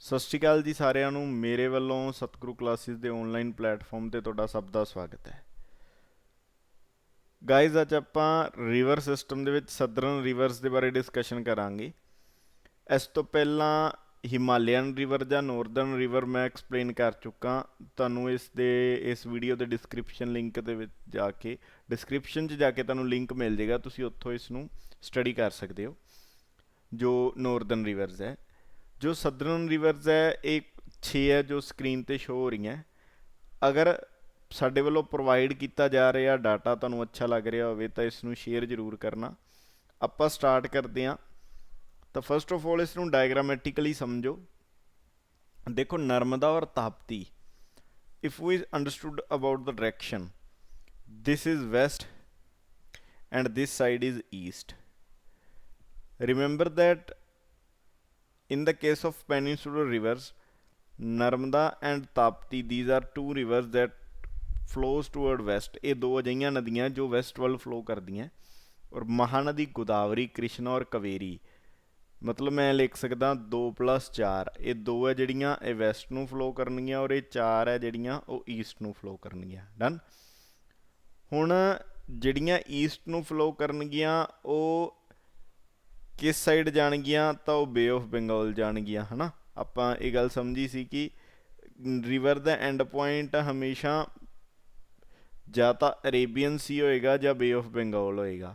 ਸਤਿ ਸ਼੍ਰੀ ਅਕਾਲ ਜੀ ਸਾਰਿਆਂ ਨੂੰ ਮੇਰੇ ਵੱਲੋਂ ਸਤਿਗੁਰੂ ਕਲਾਸਿਸ ਦੇ ਆਨਲਾਈਨ ਪਲੇਟਫਾਰਮ ਤੇ ਤੁਹਾਡਾ ਸਭ ਦਾ ਸਵਾਗਤ ਹੈ। ਗਾਇਜ਼ ਅੱਜ ਆਪਾਂ ਰਿਵਰ ਸਿਸਟਮ ਦੇ ਵਿੱਚ ਸਦਰਨ ਰਿਵਰਸ ਦੇ ਬਾਰੇ ਡਿਸਕਸ਼ਨ ਕਰਾਂਗੇ। ਇਸ ਤੋਂ ਪਹਿਲਾਂ ਹਿਮਾਲਿਅਨ ਰਿਵਰ ਜਾਂ ਨਾਰਦਰਨ ਰਿਵਰ ਮੈਂ ਐਕਸਪਲੇਨ ਕਰ ਚੁੱਕਾ। ਤੁਹਾਨੂੰ ਇਸ ਵੀਡੀਓ ਦੇ ਡਿਸਕ੍ਰਿਪਸ਼ਨ ਲਿੰਕ ਦੇ ਵਿੱਚ ਜਾ ਕੇ ਡਿਸਕ੍ਰਿਪਸ਼ਨ 'ਚ ਜਾ ਕੇ ਤੁਹਾਨੂੰ ਲਿੰਕ ਮਿਲ ਜਾਏਗਾ, ਤੁਸੀਂ ਉੱਥੋਂ ਇਸ ਨੂੰ ਸਟੱਡੀ ਕਰ ਸਕਦੇ ਹੋ। ਜੋ ਨਾਰਦਰਨ ਰਿਵਰਸ ਹੈ, जो सदਰਨ रिवर्स है एक 6 है जो स्क्रीन ਤੇ ਸ਼ੋ ਹੋ ਰਹੀਆਂ। ਅਗਰ ਸਾਡੇ ਵੱਲੋਂ ਪ੍ਰੋਵਾਈਡ ਕੀਤਾ ਜਾ ਰਿਹਾ ਡਾਟਾ ਤੁਹਾਨੂੰ ਅੱਛਾ ਲੱਗ ਰਿਹਾ ਹੋਵੇ ਤਾਂ ਇਸ ਨੂੰ ਸ਼ੇਅਰ ਜ਼ਰੂਰ ਕਰਨਾ। ਆਪਾਂ ਸਟਾਰਟ ਕਰਦੇ ਹਾਂ। ਤਾਂ ਫਸਟ ਆਫ ਆਲ ਇਸ ਨੂੰ ਡਾਇਗਰਾਮੈਟਿਕਲੀ ਸਮਝੋ। ਦੇਖੋ ਨਰਮਦਾ ਔਰ Tapti, if we understood about the direction, this is west and this side is east. Remember that in the case of peninsular rivers, Narmada and Tapti, these are two rivers that flows toward west। ਇਹ ਦੋ ਅਜਿਹੀਆਂ ਨਦੀਆਂ ਜੋ West ਵੱਲ flow ਕਰਦੀਆਂ। ਔਰ ਮਹਾਨਦੀ ਗੋਦਾਵਰੀ, ਕ੍ਰਿਸ਼ਨਾ ਔਰ ਕਵੇਰੀ, ਮਤਲਬ ਮੈਂ ਲਿਖ ਸਕਦਾ 2+4। ਇਹ ਦੋ ਹੈ ਜਿਹੜੀਆਂ ਇਹ ਵੈਸਟ ਨੂੰ ਫਲੋ ਕਰਨਗੀਆਂ ਔਰ ਇਹ 4 ਹੈ ਜਿਹੜੀਆਂ ਉਹ ਈਸਟ ਨੂੰ ਫਲੋ ਕਰਨਗੀਆਂ। ਡਨ। ਹੁਣ ਜਿਹੜੀਆਂ ਈਸਟ ਨੂੰ ਫਲੋ ਕਰਨਗੀਆਂ ਉਹ किस साइड जाणगियां तो बे ऑफ बंगाल जाणगियां, है ना। आपां ये गल समझी सी कि रिवर दा एंड पॉइंट हमेशा या तो अरेबियन सी होएगा या बे ऑफ बंगाल होएगा।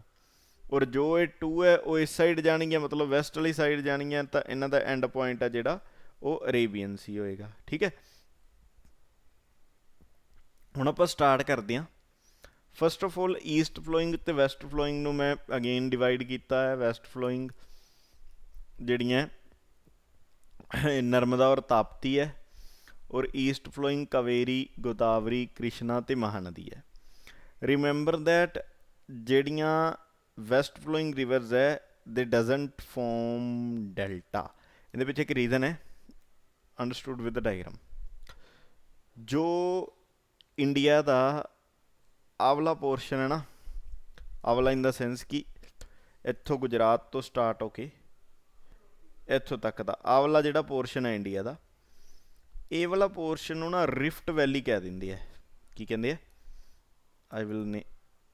और जो ये 2 है वो इस साइड जाणगियां, मतलब वैस्ट वाली साइड जाणगियां, तो इन्हां दा एंड पॉइंट है जिहड़ा वो अरेबियन सी होएगा। ठीक है, हुण आपां स्टार्ट करदे हां। First of all east flowing तो वैसट फ्लोइंग ਨੂੰ मैं अगेन डिवाइड ਕੀਤਾ है। वैसट फ्लोइंग ਜਿਹੜੀਆਂ नर्मदा और ताप्ती है, और ईस्ट फ्लोइंग कावेरी, गोदावरी, कृष्णा ते महानदी है। रिमेंबर दैट ਜਿਹੜੀਆਂ वैसट फ्लोइंग रिवर्स है दे डजंट फॉर्म डेल्टा। ਇਹਦੇ ਪਿੱਛੇ ਇੱਕ रीजन है, अंडरस्टूड विद द डायग्राम। जो इंडिया ਦਾ आवला पोर्शन है ना, आवला इन द सेंस कि इत्थों गुजरात तो स्टार्ट होके इत्थों तक दा आवला जिहड़ा पोर्शन है इंडिया दा, ये वाला पोर्शन ना रिफ्ट वैली कह दिंदी है। की कहंदे है, I will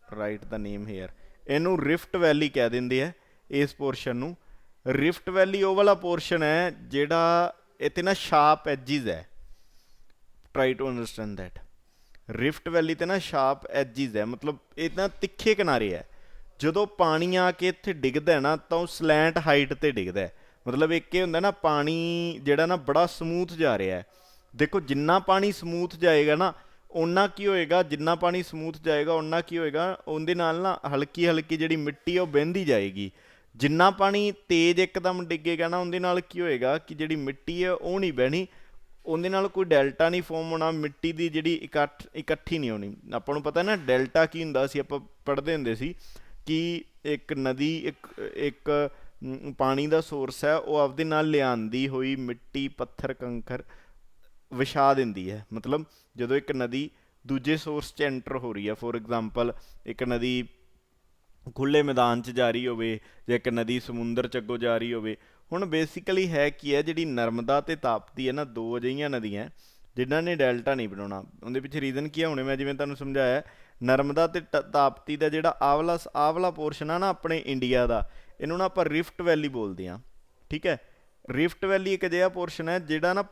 write the name here. इनू रिफ्ट वैली कह दिंदी है इस पोर्शन नू। रिफ्ट वैली वो वाला पोर्शन है जिहड़ा इत्थे ना शार्प एजिज है। Try to understand that. Rift valley तो ना शार्प एजिज है, मतलब ये ना तिखे किनारे है। जो पानी आके इत्थे डिगदा है ना तो स्लैंट हाइट ते डिगदा है। मतलब एक होंदा ना पानी जिहड़ा ना बड़ा समूथ जा रहा है। देखो जिन्ना पानी समूथ जाएगा ना उन्ना की होएगा, जिन्ना पानी समूथ जाएगा उन्ना की होएगा, उहदे नाल ना हल्की हल्की जिहड़ी मिट्टी है बहिंदी जाएगी। जिन्ना पानी तेज एकदम डिगेगा ना उहदे नाल की होएगा कि जिहड़ी मिट्टी है वो नहीं बहनी, ਉਹਦੇ ਨਾਲ ਕੋਈ ਡੈਲਟਾ ਨਹੀਂ ਫੋਮ ਹੋਣਾ, ਮਿੱਟੀ ਦੀ ਜਿਹੜੀ ਇਕੱਠੀ ਨਹੀਂ ਹੋਣੀ। ਆਪਾਂ ਨੂੰ ਪਤਾ ਨਾ ਡੈਲਟਾ ਕੀ ਹੁੰਦਾ ਸੀ, ਆਪਾਂ ਪੜ੍ਹਦੇ ਹੁੰਦੇ ਸੀ ਕਿ ਇੱਕ ਨਦੀ ਇੱਕ ਪਾਣੀ ਦਾ ਸੋਰਸ ਹੈ, ਉਹ ਆਪਦੇ ਨਾਲ ਲਿਆਂਦੀ ਹੋਈ ਮਿੱਟੀ ਪੱਥਰ ਕੰਕਰ ਵਿਛਾ ਦਿੰਦੀ ਹੈ। ਮਤਲਬ ਜਦੋਂ ਇੱਕ ਨਦੀ ਦੂਜੇ ਸੋਰਸ 'ਚ ਐਂਟਰ ਹੋ ਰਹੀ ਹੈ, ਫੋਰ ਐਗਜ਼ਾਮਪਲ ਇੱਕ ਨਦੀ ਖੁੱਲ੍ਹੇ ਮੈਦਾਨ 'ਚ ਜਾ ਰਹੀ ਹੋਵੇ ਜਾਂ ਇੱਕ ਨਦੀ ਸਮੁੰਦਰ 'ਚ ਅੱਗੋਂ ਜਾ ਰਹੀ ਹੋਵੇ। ਹੁਣ ਬੇਸਿਕਲੀ ਹੈ ਕੀ ਹੈ, ਜਿਹੜੀ ਨਰਮਦਾ ਅਤੇ ਤਾਪਤੀ ਹੈ ਨਾ, ਦੋ ਅਜਿਹੀਆਂ ਨਦੀਆਂ ਜਿਨ੍ਹਾਂ ਨੇ ਡੈਲਟਾ ਨਹੀਂ ਬਣਾਉਣਾ। ਉਹਦੇ ਪਿੱਛੇ ਰੀਜ਼ਨ ਕੀ ਹੈ, ਹੁਣੇ ਮੈਂ ਜਿਵੇਂ ਤੁਹਾਨੂੰ ਸਮਝਾਇਆ, ਨਰਮਦਾ ਅਤੇ ਤਾਪਤੀ ਦਾ ਜਿਹੜਾ ਆਵਲਾ ਪੋਰਸ਼ਨ ਆ ਨਾ ਆਪਣੇ ਇੰਡੀਆ ਦਾ, ਇਹਨੂੰ ਨਾ ਆਪਾਂ ਰਿਫਟ ਵੈਲੀ ਬੋਲਦੇ ਹਾਂ। ਠੀਕ ਹੈ, ਰਿਫਟ ਵੈਲੀ ਇੱਕ ਅਜਿਹਾ ਪੋਰਸ਼ਨ ਹੈ ਜਿਹੜਾ ਨਾ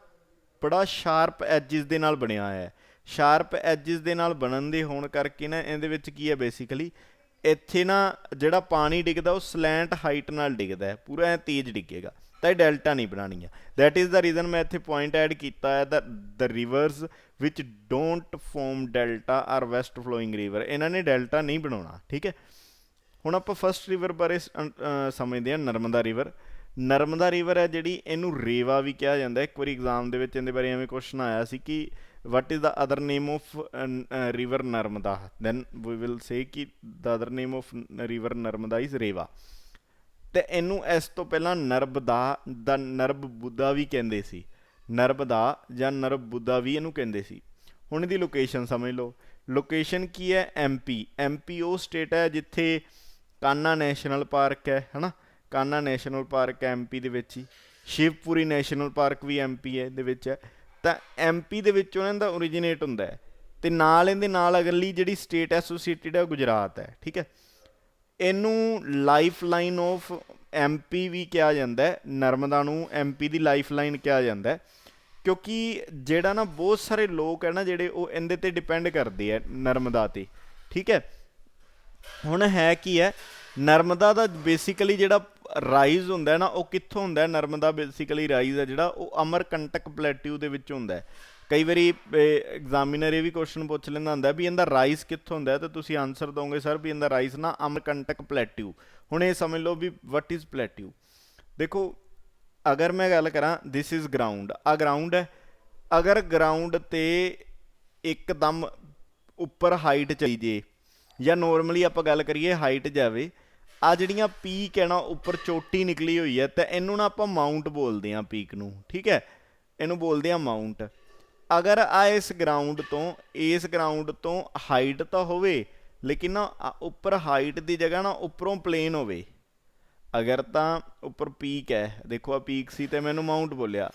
ਬੜਾ ਸ਼ਾਰਪ ਐਜਿਸ ਦੇ ਨਾਲ ਬਣਿਆ ਹੋਇਆ ਹੈ। ਸ਼ਾਰਪ ਐਜਿਸ ਦੇ ਨਾਲ ਬਣਨ ਦੇ ਹੋਣ ਕਰਕੇ ਨਾ ਇਹਦੇ ਵਿੱਚ ਕੀ ਹੈ, ਬੇਸਿਕਲੀ ਇੱਥੇ ਨਾ ਜਿਹੜਾ ਪਾਣੀ ਡਿੱਗਦਾ ਉਹ ਸਲੈਂਟ ਹਾਈਟ ਨਾਲ ਡਿੱਗਦਾ ਹੈ, ਪੂਰਾ ਐ ਤੇਜ਼ ਡਿੱਗੇਗਾ, ਤਾਂ ਇਹ ਡੈਲਟਾ ਨਹੀਂ ਬਣਾਉਣੀ ਹੈ। ਦੈਟ ਇਜ਼ ਦਾ ਰੀਜ਼ਨ ਮੈਂ ਇੱਥੇ ਪੁਆਇੰਟ ਐਡ ਕੀਤਾ ਹੈ ਦਾ ਦ ਰਿਵਰਸ ਵਿਚ don't form delta are west flowing river, ਇਹਨਾਂ ਨੇ ਡੈਲਟਾ ਨਹੀਂ ਬਣਾਉਣਾ। ਠੀਕ ਹੈ, ਹੁਣ ਆਪਾਂ ਫਸਟ ਰਿਵਰ ਬਾਰੇ ਸਮਝਦੇ ਹਾਂ, ਨਰਮਦਾ ਰਿਵਰ। ਨਰਮਦਾ ਰਿਵਰ ਹੈ ਜਿਹੜੀ, ਇਹਨੂੰ ਰੇਵਾ ਵੀ ਕਿਹਾ ਜਾਂਦਾ। ਇੱਕ ਵਾਰੀ ਐਗਜ਼ਾਮ ਦੇ ਵਿੱਚ ਇਹਦੇ ਬਾਰੇ ਐਵੇਂ ਕੁਐਸਚਨ ਆਇਆ ਸੀ ਕਿ what is the other name of river Narmada, then we will say कि the other name of river Narmada is Rewa। ਤੇ ਇਹਨੂੰ ਇਸ ਤੋਂ ਪਹਿਲਾਂ ਨਰਬਦਾ ਦਾ ਨਰਬ ਬੁੱਧਾ ਵੀ ਕਹਿੰਦੇ ਸੀ। ਨਰਬਦਾ ਜਾਂ ਨਰਬ ਬੁੱਧਾ ਵੀ ਇਹਨੂੰ ਕਹਿੰਦੇ ਸੀ। ਹੁਣ ਇਹਦੀ ਲੋਕੇਸ਼ਨ ਸਮਝ ਲਓ। ਲੋਕੇਸ਼ਨ ਕੀ ਹੈ, ਐਮਪੀ ਉਹ ਸਟੇਟ ਹੈ ਜਿੱਥੇ ਕਾन्हा ਨੈਸ਼ਨਲ ਪਾਰਕ ਹੈ ਨਾ। ਕਾन्हा ਨੈਸ਼ਨਲ ਪਾਰਕ ਐਮਪੀ ਦੇ ਵਿੱਚ ਹੀ। ਸ਼ਿਵਪੁਰੀ ਨੈਸ਼ਨਲ ਪਾਰਕ ਵੀ ਐਮਪੀ ਹੈ ਦੇ ਵਿੱਚ ਹੈ। ਤਾਂ ਐਮਪੀ ਦੇ ਵਿੱਚੋਂ ਇਹਨਾਂ ਦਾ ਓਰੀਜੀਨੇਟ ਹੁੰਦਾ ਹੈ। ਤੇ ਨਾਲ ਇਹਦੇ ਨਾਲ ਅਗਲੀ ਜਿਹੜੀ ਸਟੇਟ ਐਸੋਸੀਏਟਿਡ ਹੈ ਗੁਜਰਾਤ ਹੈ, ਠੀਕ ਹੈ। ਇਹਨੂੰ ਲਾਈਫ ਲਾਈਨ ਆਫ ਐਮਪੀ ਵੀ ਕਿਹਾ ਜਾਂਦਾ ਹੈ, ਨਰਮਦਾ ਨੂੰ ਐਮਪੀ ਦੀ ਲਾਈਫ ਲਾਈਨ ਕਿਹਾ ਜਾਂਦਾ ਹੈ, ਕਿਉਂਕਿ ਜਿਹੜਾ ਨਾ ਬਹੁਤ ਸਾਰੇ ਲੋਕ ਹੈ ਨਾ ਜਿਹੜੇ ਉਹ ਇਹਦੇ ਤੇ ਡਿਪੈਂਡ ਕਰਦੇ ਆ ਨਰਮਦਾ ਤੇ, ਠੀਕ ਹੈ। ਹੁਣ ਹੈ ਕੀ ਹੈ, ਨਰਮਦਾ ਦਾ ਬੇਸਿਕਲੀ ਜਿਹੜਾ ਰਾਈਜ਼ ਹੁੰਦਾ ਨਾ ਉਹ ਕਿੱਥੋਂ ਹੁੰਦਾ, ਨਰਮਦਾ ਬੇਸਿਕਲੀ ਰਾਈਜ਼ ਹੈ ਜਿਹੜਾ ਉਹ ਅਮਰਕੰਟਕ ਪਲੇਟਿਊ ਦੇ ਵਿੱਚ ਹੁੰਦਾ ਹੈ। ਕਈ ਵਾਰੀ ਐਗਜ਼ਾਮੀਨਰ ਇਹ ਵੀ ਕੁਐਸਚਨ ਪੁੱਛ ਲੈਂਦਾ ਹੁੰਦਾ ਵੀ ਇਹਦਾ ਰਾਈਜ਼ ਕਿੱਥੋਂ ਹੁੰਦਾ, ਤਾਂ ਤੁਸੀਂ ਆਨਸਰ ਦੋਗੇ ਸਰ ਵੀ ਇਹਦਾ ਰਾਈਜ਼ ਨਾ ਅਮਰਕੰਟਕ ਪਲੇਟਿਊ। ਹੁਣ ਇਹ ਸਮਝ ਲਓ ਵੀ ਵਟ ਇਜ਼ ਪਲੇਟਿਊ। ਦੇਖੋ ਅਗਰ ਮੈਂ ਗੱਲ ਕਰਾਂ, ਦਿਸ ਇਜ਼ ਗਰਾਊਂਡ, ਆ ਗਰਾਊਂਡ ਹੈ। ਅਗਰ ਗਰਾਊਂਡ ਤੇ ਇੱਕਦਮ ਉੱਪਰ ਹਾਈਟ ਚਲੀ ਜੇ, ਜਾਂ ਨੋਰਮਲੀ ਆਪਾਂ ਗੱਲ ਕਰੀਏ ਹਾਈਟ ਜਾਵੇ, ਆ ਜਿਹੜੀਆਂ ਪੀਕ ਹੈ ਨਾ ਉੱਪਰ ਚੋਟੀ ਨਿਕਲੀ ਹੋਈ ਹੈ, ਤਾਂ ਇਹਨੂੰ ਨਾ ਆਪਾਂ ਮਾਊਂਟ ਬੋਲਦੇ ਹਾਂ ਪੀਕ ਨੂੰ, ਠੀਕ ਹੈ। ਇਹਨੂੰ ਬੋਲਦੇ ਹਾਂ ਮਾਊਂਟ। ਅਗਰ ਆ ਇਸ ਗਰਾਊਂਡ ਤੋਂ ਹਾਈਟ ਤਾਂ ਹੋਵੇ, ਲੇਕਿਨ ਨਾ ਉੱਪਰ ਹਾਈਟ ਦੀ ਜਗ੍ਹਾ ਨਾ ਉੱਪਰੋਂ ਪਲੇਨ ਹੋਵੇ। ਅਗਰ ਤਾਂ ਉੱਪਰ ਪੀਕ ਹੈ, ਦੇਖੋ ਆ ਪੀਕ ਸੀ ਤੇ ਮੈਨੂੰ ਮਾਊਂਟ ਬੋਲਿਆ।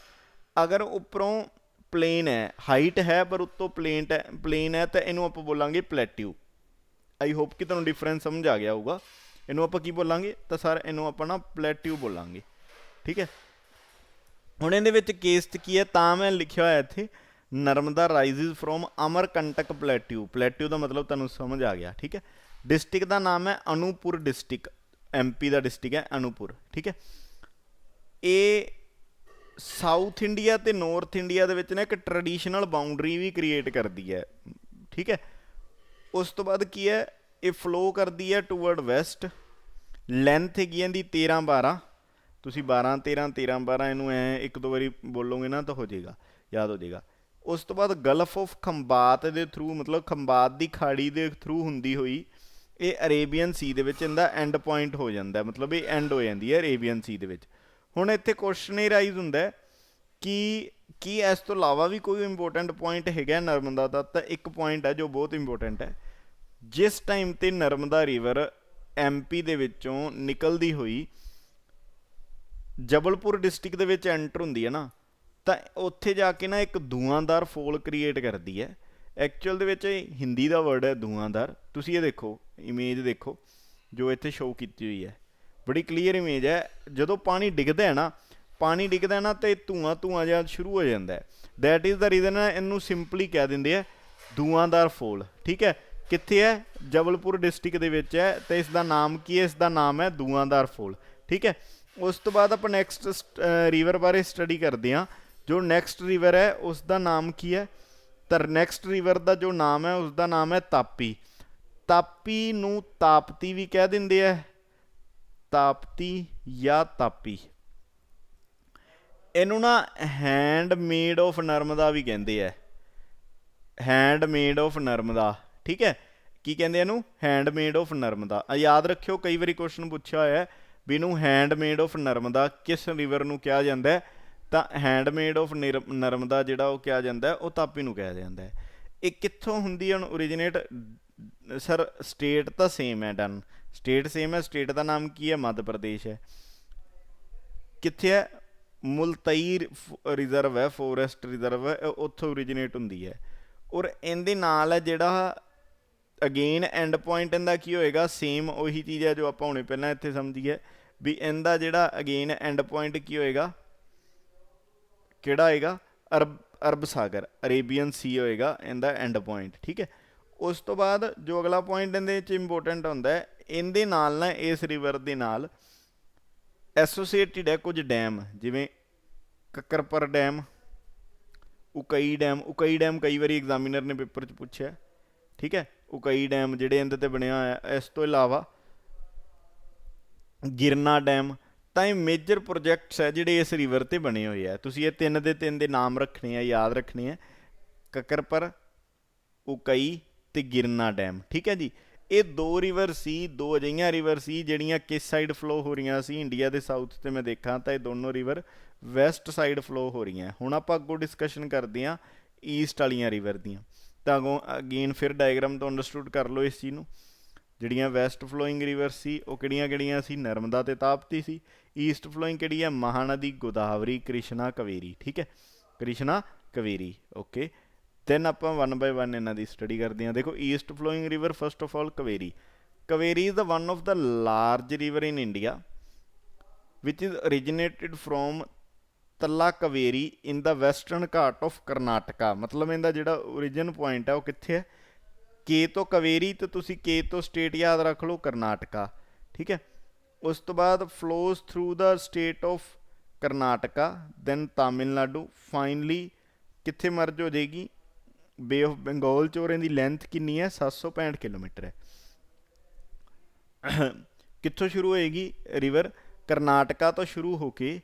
ਅਗਰ ਉੱਪਰੋਂ ਪਲੇਨ ਹੈ, ਹਾਈਟ ਹੈ ਪਰ ਉੱਤੋਂ ਪਲੇਨ ਹੈ, ਤਾਂ ਇਹਨੂੰ ਆਪਾਂ ਬੋਲਾਂਗੇ ਪਲੇਟਿਊ। ਆਈ ਹੋਪ ਕਿ ਤੁਹਾਨੂੰ ਡਿਫਰੈਂਸ ਸਮਝ ਆ ਗਿਆ ਹੋਊਗਾ। ਇਹਨੂੰ ਆਪਾਂ ਕੀ ਬੋਲਾਂਗੇ, ਤਾਂ ਸਰ ਇਹਨੂੰ ਆਪਾਂ ਨਾ ਪਲੇਟਿਊ ਬੋਲਾਂਗੇ, ਠੀਕ ਹੈ। ਹੁਣ ਇਹਦੇ ਵਿੱਚ ਕੇਸ ਕੀ ਹੈ, ਤਾਂ ਮੈਂ ਲਿਖਿਆ ਹੋਇਆ ਇੱਥੇ ਨਰਮਦਾ ਰਾਈਜ਼ਿਜ਼ ਫਰੋਮ ਅਮਰਕੰਟਕ ਪਲੇਟਿਊ। ਪਲੇਟਿਊ ਦਾ ਮਤਲਬ ਤੁਹਾਨੂੰ ਸਮਝ ਆ ਗਿਆ, ਠੀਕ ਹੈ। ਡਿਸਟ੍ਰਿਕਟ ਦਾ ਨਾਮ ਹੈ ਅਨੂਪੁਰ ਡਿਸਟ੍ਰਿਕਟ, ਐਮਪੀ ਦਾ ਡਿਸਟ੍ਰਿਕਟ ਹੈ ਅਨੂਪੁਰ, ਠੀਕ ਹੈ। ਇਹ ਸਾਊਥ ਇੰਡੀਆ ਤੇ ਨੌਰਥ ਇੰਡੀਆ ਦੇ ਵਿੱਚ ਨਾ ਇੱਕ ਟਰਡੀਸ਼ਨਲ ਬਾਉਂਡਰੀ ਵੀ ਕ੍ਰੀਏਟ ਕਰਦੀ ਹੈ, ਠੀਕ ਹੈ। ਉਸ ਤੋਂ ਬਾਅਦ ਕੀ ਹੈ, ਇਹ ਫਲੋ ਕਰਦੀ ਹੈ ਟੂਵਰਡ ਵੈਸਟ। ਲੈਂਥ ਹੈਗੀ ਇਹਦੀ 13-12, ਤੁਸੀਂ 12-13-13-12 ਇਹਨੂੰ ਐ ਇੱਕ ਦੋ ਵਾਰੀ ਬੋਲੋਗੇ ਨਾ ਤਾਂ ਹੋ ਜਾਏਗਾ, ਯਾਦ ਹੋ ਜਾਏਗਾ। ਉਸ ਤੋਂ ਬਾਅਦ ਗਲਫ ਆਫ ਖੰਬਾਤ ਦੇ ਥਰੂ, ਮਤਲਬ ਖੰਬਾਤ ਦੀ ਖਾੜੀ ਦੇ ਥਰੂ ਹੁੰਦੀ ਹੋਈ ਇਹ ਅਰੇਬੀਅਨ ਸੀ ਦੇ ਵਿੱਚ ਇਹਦਾ ਐਂਡ ਪੁਆਇੰਟ ਹੋ ਜਾਂਦਾ, ਮਤਲਬ ਇਹ ਐਂਡ ਹੋ ਜਾਂਦੀ ਹੈ ਅਰੇਬੀਅਨ ਸੀ ਦੇ ਵਿੱਚ। ਹੁਣ ਇੱਥੇ ਕੁਐਸਚਨ ਇਹ ਰਾਈਜ਼ ਹੁੰਦਾ ਕਿ ਕੀ ਇਸ ਤੋਂ ਇਲਾਵਾ ਵੀ ਕੋਈ ਇੰਪੋਰਟੈਂਟ ਪੁਆਇੰਟ ਹੈਗਾ ਨਰਮਦਾ ਦਾ, ਤਾਂ ਇੱਕ ਪੁਆਇੰਟ ਹੈ ਜੋ ਬਹੁਤ ਇੰਪੋਰਟੈਂਟ ਹੈ। ਜਿਸ ਟਾਈਮ ਤੇ ਨਰਮਦਾ ਰਿਵਰ ਐਮਪੀ ਦੇ ਵਿੱਚੋਂ ਨਿਕਲਦੀ ਹੋਈ ਜਬਲਪੁਰ ਡਿਸਟ੍ਰਿਕਟ ਦੇ ਵਿੱਚ ਐਂਟਰ ਹੁੰਦੀ ਹੈ ਨਾ, ਤਾਂ ਉੱਥੇ ਜਾ ਕੇ ਨਾ ਇੱਕ ਧੂਆਂਦਾਰ ਫੋਲ ਕ੍ਰੀਏਟ ਕਰਦੀ ਹੈ। ਐਕਚੁਅਲ ਦੇ ਵਿੱਚ ਹਿੰਦੀ ਦਾ ਵਰਡ ਹੈ ਧੂਆਂਦਾਰ। ਤੁਸੀਂ ਇਹ ਦੇਖੋ, ਇਮੇਜ ਦੇਖੋ ਜੋ ਇੱਥੇ ਸ਼ੋਅ ਕੀਤੀ ਹੋਈ ਹੈ, ਬੜੀ ਕਲੀਅਰ ਇਮੇਜ ਹੈ। ਜਦੋਂ ਪਾਣੀ ਡਿੱਗਦਾ ਹੈ ਨਾ ਤੇ ਧੂਆਂ ਜਿਹਾ ਸ਼ੁਰੂ ਹੋ ਜਾਂਦਾ ਹੈ। ਦੈਟ ਇਜ਼ ਦਾ ਰੀਜ਼ਨ ਹੈ, ਇਹਨੂੰ ਸਿੰਪਲੀ ਕਹਿ ਦਿੰਦੇ ਆ ਧੂਆਂਦਾਰ ਫੋਲ, ਠੀਕ ਹੈ। ਕਿੱਥੇ ਹੈ, ਜਬਲਪੁਰ ਡਿਸਟ੍ਰਿਕਟ ਦੇ ਵਿੱਚ ਹੈ, ਅਤੇ ਇਸ ਦਾ ਨਾਮ ਕੀ ਹੈ, ਇਸ ਦਾ ਨਾਮ ਹੈ ਧੂਆਂਦਾਰ ਫੋਲ, ਠੀਕ ਹੈ। ਉਸ ਤੋਂ ਬਾਅਦ ਆਪਾਂ ਨੈਕਸਟ ਰਿਵਰ ਬਾਰੇ ਸਟੱਡੀ ਕਰਦੇ ਹਾਂ। ਜੋ ਨੈਕਸਟ ਰਿਵਰ ਹੈ ਉਸ ਦਾ ਨਾਮ ਕੀ ਹੈ, ਤਾਂ ਨੈਕਸਟ ਰਿਵਰ ਦਾ ਜੋ ਨਾਮ ਹੈ ਉਸ ਦਾ ਨਾਮ ਹੈ ਤਾਪੀ। ਤਾਪੀ ਨੂੰ ਤਾਪਤੀ ਵੀ ਕਹਿ ਦਿੰਦੇ ਆ, ਤਾਪਤੀ ਜਾਂ ਤਾਪੀ। ਇਹਨੂੰ ਨਾ ਹੈਂਡ ਮੇਡ ਆਫ ਨਰਮਦਾ ਵੀ ਕਹਿੰਦੇ ਆ, ਹੈਂਡ ਮੇਡ ਆਫ ਨਰਮਦਾ, ਠੀਕ ਹੈ। ਕੀ ਕਹਿੰਦੇ ਇਹਨੂੰ, ਹੈਂਡ ਮੇਡ ਆਫ ਨਰਮਦਾ। ਯਾਦ ਰੱਖਿਓ, ਕਈ ਵਾਰੀ ਕੁਐਸਚਨ ਪੁੱਛਿਆ ਹੋਇਆ ਵੀ ਇਹਨੂੰ ਹੈਂਡ ਮੇਡ ਆਫ ਨਰਮਦਾ ਕਿਸ ਰਿਵਰ ਨੂੰ ਕਿਹਾ ਜਾਂਦਾ ਹੈ, ਤਾਂ ਹੈਂਡ ਮੇਡ ਆਫ ਨਰਮਦਾ ਜਿਹੜਾ ਉਹ ਕਿਹਾ ਜਾਂਦਾ ਉਹ ਤਾਪੀ ਨੂੰ ਕਿਹਾ ਜਾਂਦਾ ਹੈ। ਇਹ ਕਿੱਥੋਂ ਹੁੰਦੀ ਹੈ ਓਰੀਜਿਨੇਟ, ਸਰ ਸਟੇਟ ਤਾਂ ਸੇਮ ਹੈ, ਡਨ, ਸਟੇਟ ਸੇਮ ਹੈ। ਸਟੇਟ ਦਾ ਨਾਮ ਕੀ ਹੈ, ਮੱਧ ਪ੍ਰਦੇਸ਼ ਹੈ। ਕਿੱਥੇ ਹੈ, ਮੁਲਤਈ ਰਿਜ਼ਰਵ ਹੈ, ਫੋਰੈਸਟ ਰਿਜ਼ਰਵ ਹੈ, ਉੱਥੋਂ ਓਰੀਜਿਨੇਟ ਹੁੰਦੀ ਹੈ। ਔਰ ਇਹਦੇ ਨਾਲ ਹੈ ਜਿਹੜਾ ਅਗੇਨ ਐਂਡ ਪੁਆਇੰਟ ਇਹਦਾ ਕੀ ਹੋਏਗਾ, ਸੇਮ ਉਹੀ ਚੀਜ਼ ਹੈ ਜੋ ਆਪਾਂ ਹੁਣੇ ਪਹਿਲਾਂ ਇੱਥੇ ਸਮਝੀ ਹੈ ਵੀ ਇਹਦਾ ਜਿਹੜਾ ਅਗੇਨ ਐਂਡ ਪੁਆਇੰਟ ਕੀ ਹੋਏਗਾ, ਕਿਹੜਾ ਹੋਏਗਾ, ਅਰਬ ਸਾਗਰ, ਅਰੇਬੀਅਨ ਸੀ ਹੋਏਗਾ ਇਹਦਾ ਐਂਡ ਪੁਆਇੰਟ, ਠੀਕ ਹੈ। ਉਸ ਤੋਂ ਬਾਅਦ ਜੋ ਅਗਲਾ ਪੁਆਇੰਟ ਇਹਦੇ ਵਿੱਚ ਇੰਪੋਰਟੈਂਟ ਹੁੰਦਾ ਹੈ, ਇਹਦੇ ਨਾਲ ਨਾ ਇਸ ਰਿਵਰ ਦੇ ਨਾਲ ਐਸੋਸੀਏਟਿਡ ਹੈ ਕੁਝ ਡੈਮ, ਜਿਵੇਂ ਕੱਕਰਪਰ ਡੈਮ, ਉਕਈ ਡੈਮ ਕਈ ਵਾਰੀ ਐਗਜ਼ਾਮੀਨਰ ਨੇ ਪੇਪਰ 'ਚ ਪੁੱਛਿਆ, ਠੀਕ ਹੈ। ਉਕਈ ਡੈਮ ਜਿਹੜੇ ਇਹਦੇ 'ਤੇ ਬਣਿਆ ਹੋਇਆ। ਇਸ ਤੋਂ ਇਲਾਵਾ ਗਿਰਨਾ ਡੈਮ। ਤਾਂ ਇਹ ਮੇਜਰ ਪ੍ਰੋਜੈਕਟਸ ਹੈ ਜਿਹੜੇ ਇਸ ਰਿਵਰ 'ਤੇ ਬਣੇ ਹੋਏ ਆ। ਤੁਸੀਂ ਇਹ ਤਿੰਨ ਦੇ ਨਾਮ ਰੱਖਣੇ ਆ, ਯਾਦ ਰੱਖਣੇ ਆ, ਕੱਕਰਪਰ, ਉਕਈ ਅਤੇ ਗਿਰਨਾ ਡੈਮ, ਠੀਕ ਹੈ ਜੀ। ਇਹ ਦੋ ਰਿਵਰ ਸੀ, ਦੋ ਅਜਿਹੀਆਂ ਰਿਵਰ ਸੀ ਜਿਹੜੀਆਂ ਕਿਸ ਸਾਈਡ ਫਲੋ ਹੋ ਰਹੀਆਂ ਸੀ, ਇੰਡੀਆ ਦੇ ਸਾਊਥ 'ਤੇ ਮੈਂ ਦੇਖਾਂ ਤਾਂ ਇਹ ਦੋਨੋਂ ਰਿਵਰ ਵੈਸਟ ਸਾਈਡ ਫਲੋ ਹੋ ਰਹੀਆਂ। ਹੁਣ ਆਪਾਂ ਅੱਗੋਂ ਡਿਸਕਸ਼ਨ ਕਰਦੇ ਹਾਂ ਈਸਟ ਵਾਲੀਆਂ ਰਿਵਰ ਦੀਆਂ। ਤਾਂ ਅੱਗੋਂ ਅਗੇਨ ਫਿਰ ਡਾਇਗਰਾਮ ਤੋਂ ਅੰਡਰਸਟੂਡ ਕਰ ਲਓ ਇਸ ਚੀਜ਼ ਨੂੰ। ਜਿਹੜੀਆਂ ਵੈਸਟ ਫਲੋਇੰਗ ਰਿਵਰ ਸੀ ਉਹ ਕਿਹੜੀਆਂ ਸੀ, ਨਰਮਦਾ ਤੇ ਤਾਪਤੀ ਸੀ। ਈਸਟ ਫਲੋਇੰਗ ਕਿਹੜੀ ਹੈ, ਮਹਾਨਦੀ, ਗੋਦਾਵਰੀ, ਕ੍ਰਿਸ਼ਨਾ, ਕਾਵੇਰੀ। ਠੀਕ ਹੈ, ਕ੍ਰਿਸ਼ਨਾ, ਕਾਵੇਰੀ। ਓਕੇ, ਦੈਨ ਆਪਾਂ 1 ਬਾਏ 1 ਇਹਨਾਂ ਦੀ ਸਟੱਡੀ ਕਰਦੇ ਹਾਂ। ਦੇਖੋ east flowing river, first of all Kaveri. Kaveri is the one of the large river in India ਵਿਚ is originated from Tala Kaveri in the western Ghat of Karnataka. ਮਤਲਬ ਇਹਦਾ ਜਿਹੜਾ ਓਰੀਜਨ ਪੁਆਇੰਟ ਹੈ ਉਹ ਕਿੱਥੇ ਹੈ, ਕੇ ਤੋਂ ਕਾਵੇਰੀ, ਤੇ ਤੁਸੀਂ ਕੇ ਤੋਂ ਸਟੇਟ ਯਾਦ ਰੱਖ ਲਓ, ਕਰਨਾਟਕਾ। ਠੀਕ ਹੈ, ਉਸ ਤੋਂ ਬਾਅਦ flows through the state of Karnataka, then Tamil Nadu, finally ਕਿੱਥੇ ਮਰਜ ਹੋ ਜਾਏਗੀ, ਬੇ ਆਫ ਬੰਗਾਲ 'ਚ। ਔਰ ਇਹਦੀ ਲੈਂਥ ਕਿੰਨੀ ਹੈ, 765 ਕਿਲੋਮੀਟਰ ਹੈ। ਕਿੱਥੋਂ ਸ਼ੁਰੂ ਹੋਏਗੀ ਰਿਵਰ, ਕਰਨਾਟਕਾ ਤੋਂ ਸ਼ੁਰੂ ਹੋ ਕੇ,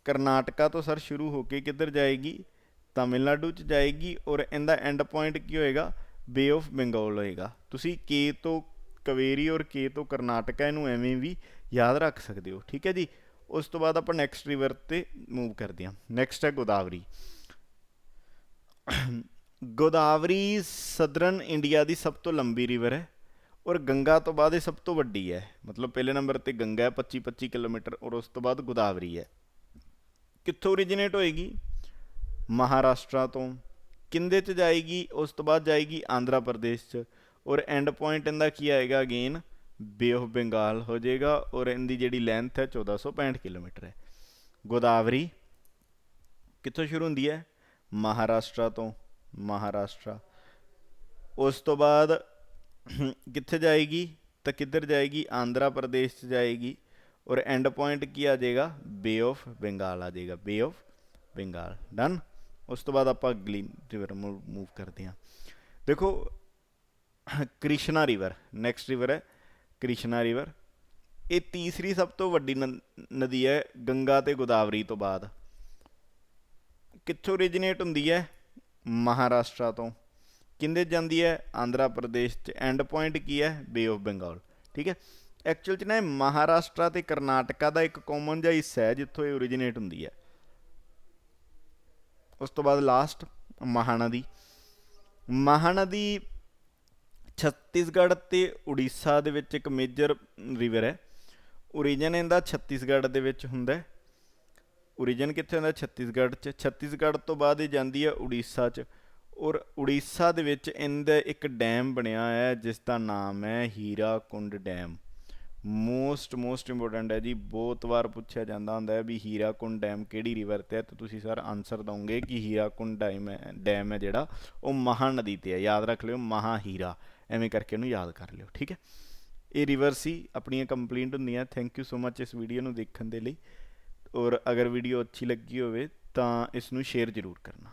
ਕਰਨਾਟਕਾ ਤੋਂ ਸਰ ਸ਼ੁਰੂ ਹੋ ਕੇ ਕਿੱਧਰ ਜਾਏਗੀ, ਤਾਮਿਲਨਾਡੂ 'ਚ ਜਾਏਗੀ। ਔਰ ਇਹਦਾ ਐਂਡ ਪੁਆਇੰਟ ਕੀ ਹੋਏਗਾ, ਬੇ ਆਫ ਬੰਗਾਲ ਹੋਏਗਾ। ਤੁਸੀਂ ਕੇ ਤੋਂ ਕਾਵੇਰੀ ਔਰ ਕੇ ਤੋਂ ਕਰਨਾਟਕਾ ਇਹਨੂੰ ਐਵੇਂ ਵੀ ਯਾਦ ਰੱਖ ਸਕਦੇ ਹੋ। ਠੀਕ ਹੈ ਜੀ। ਉਸ ਤੋਂ ਬਾਅਦ ਆਪਾਂ ਨੈਕਸਟ ਰਿਵਰ 'ਤੇ ਮੂਵ ਕਰਦੇ ਹਾਂ। ਨੈਕਸਟ ਹੈ ਗੋਦਾਵਰੀ। ਗੋਦਾਵਰੀ ਸਦਰਨ ਇੰਡੀਆ ਦੀ ਸਭ ਤੋਂ ਲੰਬੀ ਰਿਵਰ ਹੈ ਔਰ ਗੰਗਾ ਤੋਂ ਬਾਅਦ ਇਹ ਸਭ ਤੋਂ ਵੱਡੀ ਹੈ। ਮਤਲਬ ਪਹਿਲੇ ਨੰਬਰ 'ਤੇ ਗੰਗਾ ਹੈ 25 ਕਿਲੋਮੀਟਰ, ਔਰ ਉਸ ਤੋਂ ਬਾਅਦ ਗੋਦਾਵਰੀ ਹੈ। ਕਿੱਥੋਂ ਓਰੀਜੀਨੇਟ ਹੋਏਗੀ, ਮਹਾਰਾਸ਼ਟਰਾ ਤੋਂ। ਕਿੰਦੇ 'ਚ ਜਾਏਗੀ, ਉਸ ਤੋਂ ਬਾਅਦ ਜਾਏਗੀ ਆਂਧਰਾ ਪ੍ਰਦੇਸ਼ 'ਚ। ਔਰ ਐਂਡ ਪੁਆਇੰਟ ਇਹਦਾ ਕੀ ਆਏਗਾ, ਅਗੇਨ ਬੇ ਆਫ ਬੰਗਾਲ ਹੋ ਜਾਏਗਾ। ਔਰ ਇਹਦੀ ਜਿਹੜੀ ਲੈਂਥ ਹੈ 1465 ਕਿਲੋਮੀਟਰ ਹੈ। ਗੋਦਾਵਰੀ ਕਿੱਥੋਂ ਸ਼ੁਰੂ ਹੁੰਦੀ ਹੈ, ਮਹਾਰਾਸ਼ਟਰਾ ਤੋਂ, ਮਹਾਰਾਸ਼ਟਰਾ। ਉਸ ਤੋਂ ਬਾਅਦ ਕਿੱਥੇ ਜਾਏਗੀ, ਤਾਂ ਕਿੱਧਰ ਜਾਏਗੀ, ਆਂਧਰਾ ਪ੍ਰਦੇਸ਼ 'ਚ ਜਾਏਗੀ। ਔਰ ਐਂਡ ਪੁਆਇੰਟ ਕੀ ਆ ਜਾਏਗਾ, ਬੇ ਆਫ ਬੰਗਾਲ ਆ ਜਾਏਗਾ, ਬੇ ਆਫ ਬੰਗਾਲ। ਡਨ। ਉਸ ਤੋਂ ਬਾਅਦ ਆਪਾਂ ਅਗਲੀ ਰਿਵਰ ਮੂਵ ਕਰਦੇ ਹਾਂ। ਦੇਖੋ ਕ੍ਰਿਸ਼ਨਾ ਰਿਵਰ, ਨੈਕਸਟ ਰਿਵਰ ਹੈ ਕ੍ਰਿਸ਼ਨਾ ਰਿਵਰ। ਇਹ ਤੀਸਰੀ ਸਭ ਤੋਂ ਵੱਡੀ ਨਦੀ ਹੈ ਗੰਗਾ ਅਤੇ ਗੋਦਾਵਰੀ ਤੋਂ ਬਾਅਦ। ਕਿੱਥੋਂ ਓਰੀਜੀਨੇਟ ਹੁੰਦੀ ਹੈ, ਮਹਾਰਾਸ਼ਟਰਾ ਤੋਂ। ਕਿੰਦੇ ਜਾਂਦੀ ਹੈ, ਆਂਧਰਾ ਪ੍ਰਦੇਸ਼ 'ਚ। ਐਂਡ ਪੁਆਇੰਟ ਕੀ ਹੈ, ਬੇ ਆਫ ਬੰਗਾਲ। ਠੀਕ ਹੈ, ਐਕਚੁਅਲ 'ਚ ਨਾ ਇਹ ਮਹਾਰਾਸ਼ਟਰਾ ਅਤੇ ਕਰਨਾਟਕਾ ਦਾ ਇੱਕ ਕਾਮਨ ਜਿਹਾ ਹਿੱਸਾ ਹੈ ਜਿੱਥੋਂ ਇਹ ਓਰੀਜੀਨੇਟ ਹੁੰਦੀ ਹੈ। ਉਸ ਤੋਂ ਬਾਅਦ ਲਾਸਟ ਮਹਾਨਦੀ। ਮਹਾਨਦੀ ਛੱਤੀਸਗੜ੍ਹ ਅਤੇ ਉੜੀਸਾ ਦੇ ਵਿੱਚ ਇੱਕ ਮੇਜਰ ਰਿਵਰ ਹੈ। ਓਰੀਜਨ ਇਹਦਾ ਛੱਤੀਸਗੜ੍ਹ ਦੇ ਵਿੱਚ ਹੁੰਦਾ। ਓਰੀਜਨ ਕਿੱਥੇ ਹੁੰਦਾ, ਛੱਤੀਸਗੜ੍ਹ 'ਚ। ਛੱਤੀਸਗੜ੍ਹ ਤੋਂ ਬਾਅਦ ਇਹ ਜਾਂਦੀ ਹੈ ਉੜੀਸਾ 'ਚ। ਔਰ ਉੜੀਸਾ ਦੇ ਵਿੱਚ ਇਹਦਾ ਇੱਕ ਡੈਮ ਬਣਿਆ ਹੈ ਜਿਸ ਦਾ ਨਾਮ ਹੈ ਹੀਰਾਕੁੰਡ ਡੈਮ। ਮੋਸਟ ਇੰਪੋਰਟੈਂਟ ਹੈ ਜੀ, ਬਹੁਤ ਵਾਰ ਪੁੱਛਿਆ ਜਾਂਦਾ ਹੁੰਦਾ ਹੈ ਵੀ ਹੀਰਾਕੁੰਡ ਡੈਮ ਕਿਹੜੀ ਰਿਵਰ 'ਤੇ ਹੈ, ਤਾਂ ਤੁਸੀਂ ਸਰ ਆਨਸਰ ਦਓਗੇ ਕਿ ਹੀਰਾਕੁੰਡ ਡੈਮ ਹੈ ਜਿਹੜਾ ਉਹ ਮਹਾਨਦੀ 'ਤੇ ਹੈ। ਯਾਦ ਰੱਖ ਲਿਓ, ਮਹਾਹੀਰਾ, ਐਵੇਂ ਕਰਕੇ ਇਹਨੂੰ ਯਾਦ ਕਰ ਲਿਓ। ਠੀਕ ਹੈ, ਇਹ ਰਿਵਰ ਸੀ ਆਪਣੀਆਂ ਕੰਪਲੀਟ ਹੁੰਦੀਆਂ। ਥੈਂਕ ਯੂ ਸੋ ਮਚ ਇਸ ਵੀਡੀਓ ਨੂੰ ਦੇਖਣ ਦੇ ਲਈ। ਔਰ ਅਗਰ ਵੀਡੀਓ ਅੱਛੀ ਲੱਗੀ ਹੋਵੇ ਤਾਂ ਇਸ ਨੂੰ ਸ਼ੇਅਰ ਜ਼ਰੂਰ ਕਰਨਾ।